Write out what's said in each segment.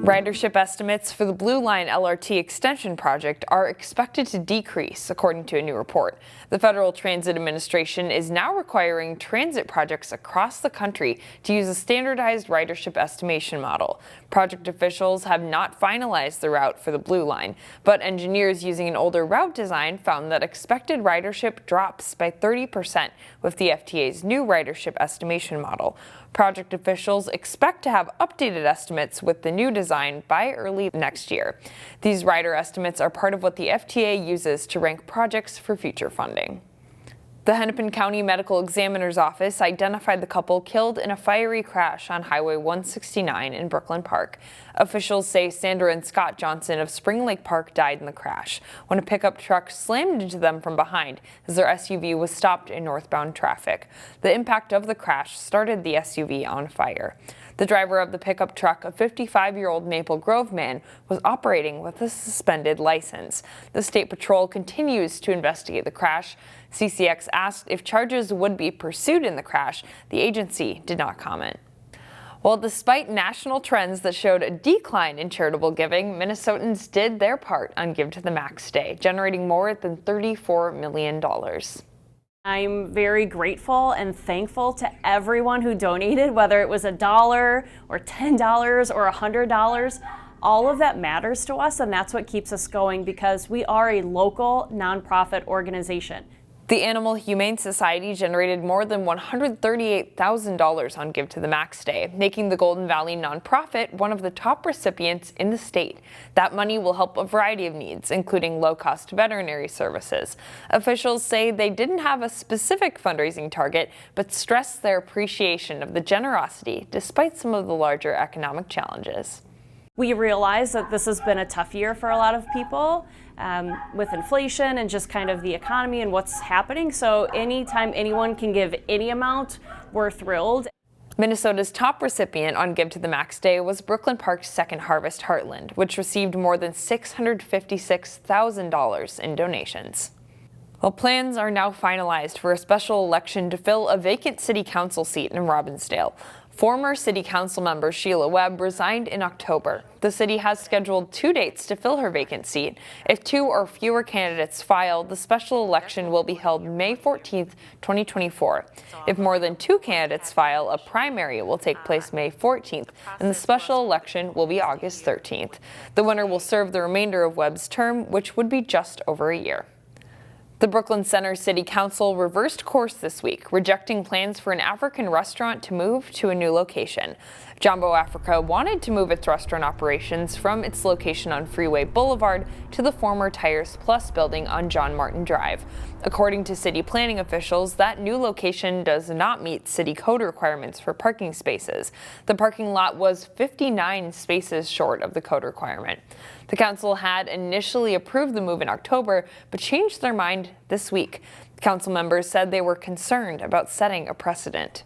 Ridership estimates for the Blue Line LRT extension project are expected to decrease, according to a new report. The Federal Transit Administration is now requiring transit projects across the country to use a standardized ridership estimation model. Project officials have not finalized the route for the Blue Line, but engineers using an older route design found that expected ridership drops by 30% with the FTA's new ridership estimation model. Project officials expect to have updated estimates with the new design by early next year. These rider estimates are part of what the FTA uses to rank projects for future funding. The Hennepin County Medical Examiner's Office identified the couple killed in a fiery crash on Highway 169 in Brooklyn Park. Officials say Sandra and Scott Johnson of Spring Lake Park died in the crash when a pickup truck slammed into them from behind as their SUV was stopped in northbound traffic. The impact of the crash started the SUV on fire. The driver of the pickup truck, a 55-year-old Maple Grove man, was operating with a suspended license. The State Patrol continues to investigate the crash. CCX asked if charges would be pursued in the crash. The agency did not comment. Well, despite national trends that showed a decline in charitable giving, Minnesotans did their part on Give to the Max Day, generating more than $34 million. I'm very grateful and thankful to everyone who donated, whether it was $1 or $10 or $100. All of that matters to us, and that's what keeps us going because we are a local nonprofit organization. The Animal Humane Society generated more than $138,000 on Give to the Max Day, making the Golden Valley nonprofit one of the top recipients in the state. That money will help a variety of needs, including low-cost veterinary services. Officials say they didn't have a specific fundraising target, but stressed their appreciation of the generosity despite some of the larger economic challenges. We realize that this has been a tough year for a lot of people with inflation and just kind of the economy and what's happening. So anytime anyone can give any amount, we're thrilled. Minnesota's top recipient on Give to the Max Day was Brooklyn Park's Second Harvest Heartland, which received more than $656,000 in donations. Well, plans are now finalized for a special election to fill a vacant city council seat in Robbinsdale. Former city council member Sheila Webb resigned in October. The city has scheduled 2 dates to fill her vacant seat. If 2 or fewer candidates file, the special election will be held May 14, 2024. If more than 2 candidates file, a primary will take place May 14th, and the special election will be August 13th. The winner will serve the remainder of Webb's term, which would be just over a year. The Brooklyn Center City Council reversed course this week, rejecting plans for an African restaurant to move to a new location. Jambo Africa wanted to move its restaurant operations from its location on Freeway Boulevard to the former Tires Plus building on John Martin Drive. According to city planning officials, that new location does not meet city code requirements for parking spaces. The parking lot was 59 spaces short of the code requirement. The council had initially approved the move in October, but changed their mind this week. Council members said they were concerned about setting a precedent.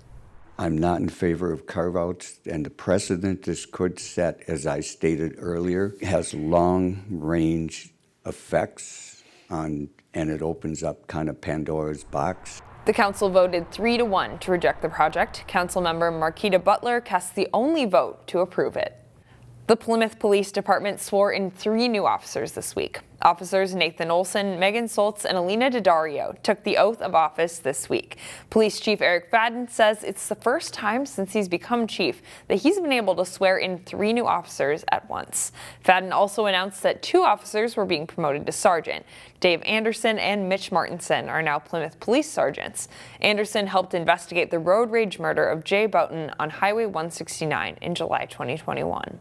I'm not in favor of carve-outs, and the precedent this could set, as I stated earlier, has long-range effects and it opens up kind of Pandora's box. The council voted 3-1 to reject the project. Councilmember Marquita Butler cast the only vote to approve it. The Plymouth Police Department swore in 3 new officers this week. Officers Nathan Olson, Megan Soltz, and Alina Daddario took the oath of office this week. Police Chief Eric Fadden says it's the first time since he's become chief that he's been able to swear in 3 new officers at once. Fadden also announced that 2 officers were being promoted to sergeant. Dave Anderson and Mitch Martinson are now Plymouth Police Sergeants. Anderson helped investigate the road rage murder of Jay Boughton on Highway 169 in July 2021.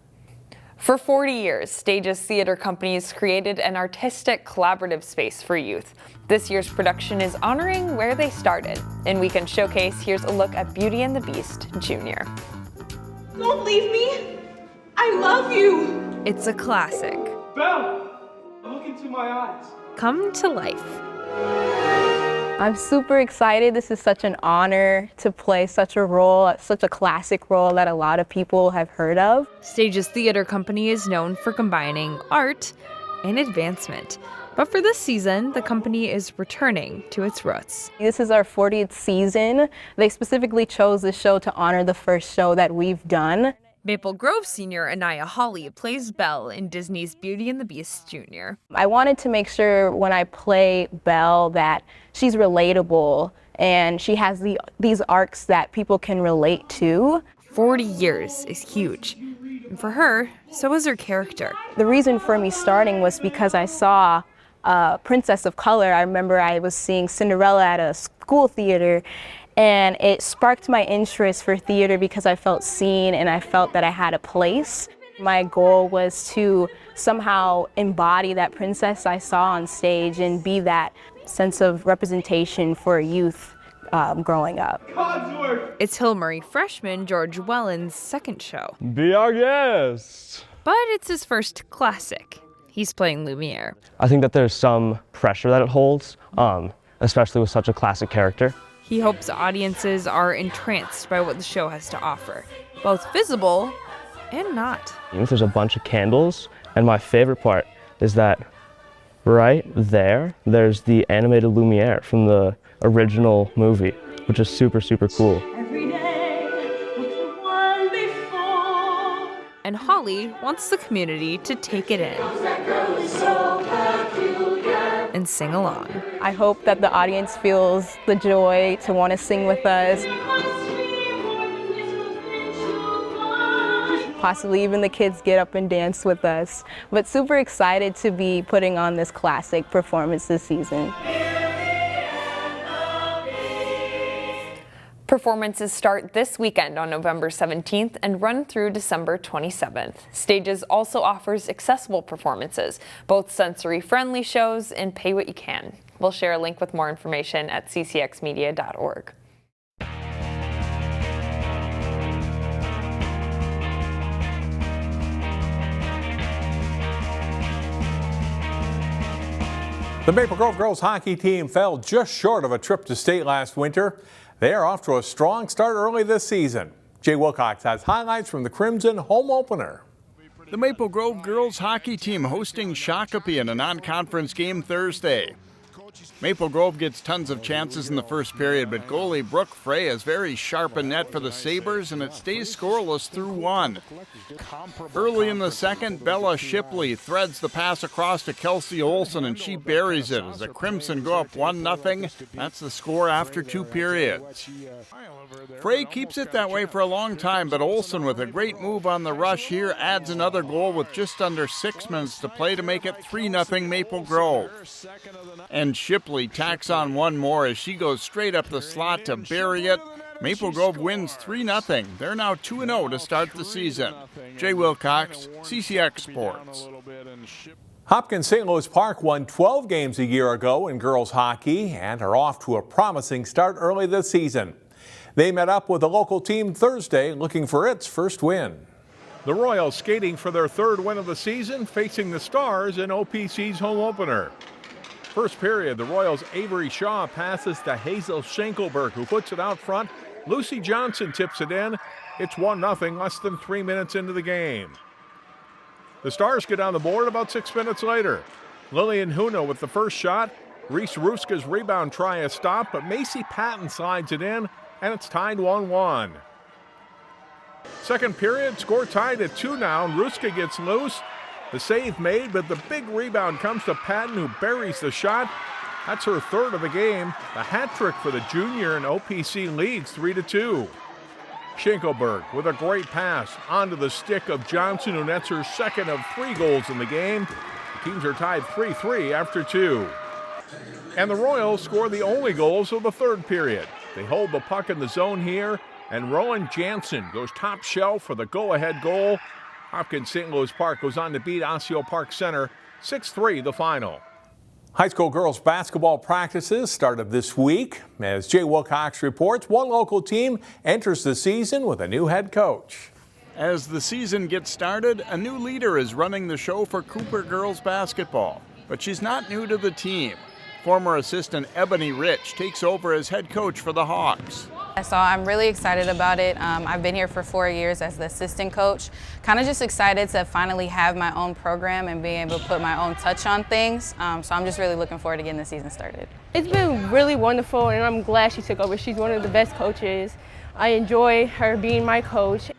For 40 years, Stages Theater Company has created an artistic collaborative space for youth. This year's production is honoring where they started. In Weekend Showcase, here's a look at Beauty and the Beast Jr. Don't leave me! I love you! It's a classic. Belle! Look into my eyes. Come to life. I'm super excited. This is such an honor to play such a role, such a classic role that a lot of people have heard of. Stages Theater Company is known for combining art and advancement. But for this season, the company is returning to its roots. This is our 40th season. They specifically chose this show to honor the first show that we've done. Maple Grove senior Anaya Hawley plays Belle in Disney's Beauty and the Beast Jr. I wanted to make sure when I play Belle that she's relatable and she has these arcs that people can relate to. 40 years is huge. And for her, so is her character. The reason for me starting was because I saw Princess of Color. I remember I was seeing Cinderella at a school theater, and it sparked my interest for theater because I felt seen and I felt that I had a place. My goal was to somehow embody that princess I saw on stage and be that sense of representation for youth growing up. It's Hill Murray freshman George Welland's second show. Be our guest. But it's his first classic. He's playing Lumiere. I think that there's some pressure that it holds, especially with such a classic character. He hopes audiences are entranced by what the show has to offer, both visible and not. There's a bunch of candles, and my favorite part is that right there's the animated Lumiere from the original movie, which is super, super cool. Every day was the one before. And Holly wants the community to take it in and sing along. I hope that the audience feels the joy to want to sing with us. Possibly even the kids get up and dance with us. But super excited to be putting on this classic performance this season. Performances start this weekend on November 17th and run through December 27th. Stages also offers accessible performances, both sensory-friendly shows and pay what you can. We'll share a link with more information at ccxmedia.org. The Maple Grove girls hockey team fell just short of a trip to state last winter. They are off to a strong start early this season. Jay Wilcox has highlights from the Crimson home opener. The Maple Grove girls hockey team hosting Shakopee in a non-conference game Thursday. Maple Grove gets tons of chances in the first period, but goalie Brooke Frey is very sharp in net for the Sabres, and it stays scoreless through one. Early in the second, Bella Shipley threads the pass across to Kelsey Olson, and she buries it as the Crimson go up 1-0. That's the score after 2 periods. Frey keeps it that way for a long time, but Olson, with a great move on the rush here, adds another goal with just under 6 minutes to play to make it 3-0 Maple Grove. And Shipley tacks on one more as she goes straight up the slot to bury it. Maple Grove wins 3-0. They're now 2-0 to start the season. Jay Wilcox, CCX Sports. Hopkins St. Louis Park won 12 games a year ago in girls hockey and are off to a promising start early this season. They met up with a local team Thursday looking for its first win. The Royals skating for their third win of the season, facing the Stars in OPC's home opener. First period, the Royals' Avery Shaw passes to Hazel Schenkelberg, who puts it out front. Lucy Johnson tips it in. It's 1-0 less than 3 minutes into the game. The Stars get on the board about 6 minutes later. Lillian Huno with the first shot. Reese Ruska's rebound try a stop, but Macy Patton slides it in, and it's tied 1-1. Second period, score tied at 2 now. Ruska gets loose. The save made, but the big rebound comes to Patton, who buries the shot. That's her third of the game. The hat trick for the junior, and OPC leads 3-2. Schenkelberg with a great pass onto the stick of Johnson, who nets her second of 3 goals in the game. The teams are tied 3-3 after 2. And the Royals score the only goals of the third period. They hold the puck in the zone here, and Rowan Jansen goes top shelf for the go-ahead goal. Hopkins St. Louis Park goes on to beat Osseo Park Center 6-3 the final. High school girls basketball practices started this week. As Jay Wilcox reports, one local team enters the season with a new head coach. As the season gets started, a new leader is running the show for Cooper girls basketball. But she's not new to the team. Former assistant Ebony Rich takes over as head coach for the Hawks. So I'm really excited about it. I've been here for 4 years as the assistant coach. Kind of just excited to finally have my own program and being able to put my own touch on things. So I'm just really looking forward to getting the season started. It's been really wonderful, and I'm glad she took over. She's one of the best coaches. I enjoy her being my coach.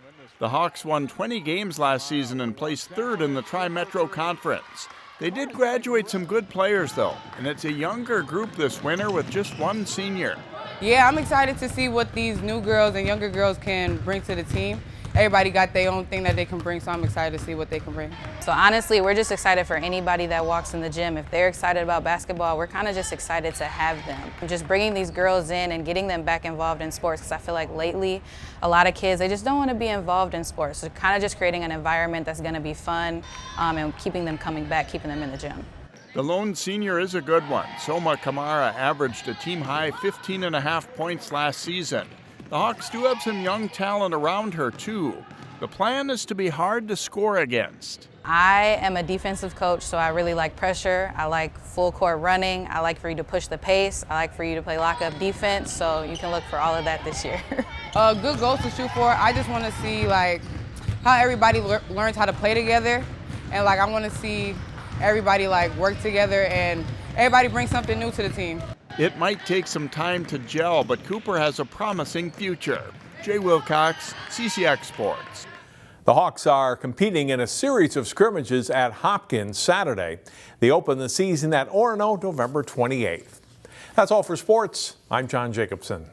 The Hawks won 20 games last season and placed third in the Tri-Metro Conference. They did graduate some good players, though, and it's a younger group this winter with just one senior. Yeah, I'm excited to see what these new girls and younger girls can bring to the team. Everybody got their own thing that they can bring, so I'm excited to see what they can bring. So honestly, we're just excited for anybody that walks in the gym. If they're excited about basketball, we're kind of just excited to have them. Just bringing these girls in and getting them back involved in sports, because I feel like lately, a lot of kids, they just don't want to be involved in sports. So kind of just creating an environment that's going to be fun and keeping them coming back, keeping them in the gym. The lone senior is a good one. Soma Kamara averaged a team-high 15.5 points last season. The Hawks do have some young talent around her, too. The plan is to be hard to score against. I am a defensive coach, so I really like pressure. I like full court running. I like for you to push the pace. I like for you to play lockup defense, so you can look for all of that this year. Good goals to shoot for. I just want to see like how everybody learns how to play together, and like I want to see everybody like work together and everybody bring something new to the team. It might take some time to gel, but Cooper has a promising future. Jay Wilcox, CCX Sports. The Hawks are competing in a series of scrimmages at Hopkins Saturday. They open the season at Orono November 28th. That's all for sports. I'm John Jacobson.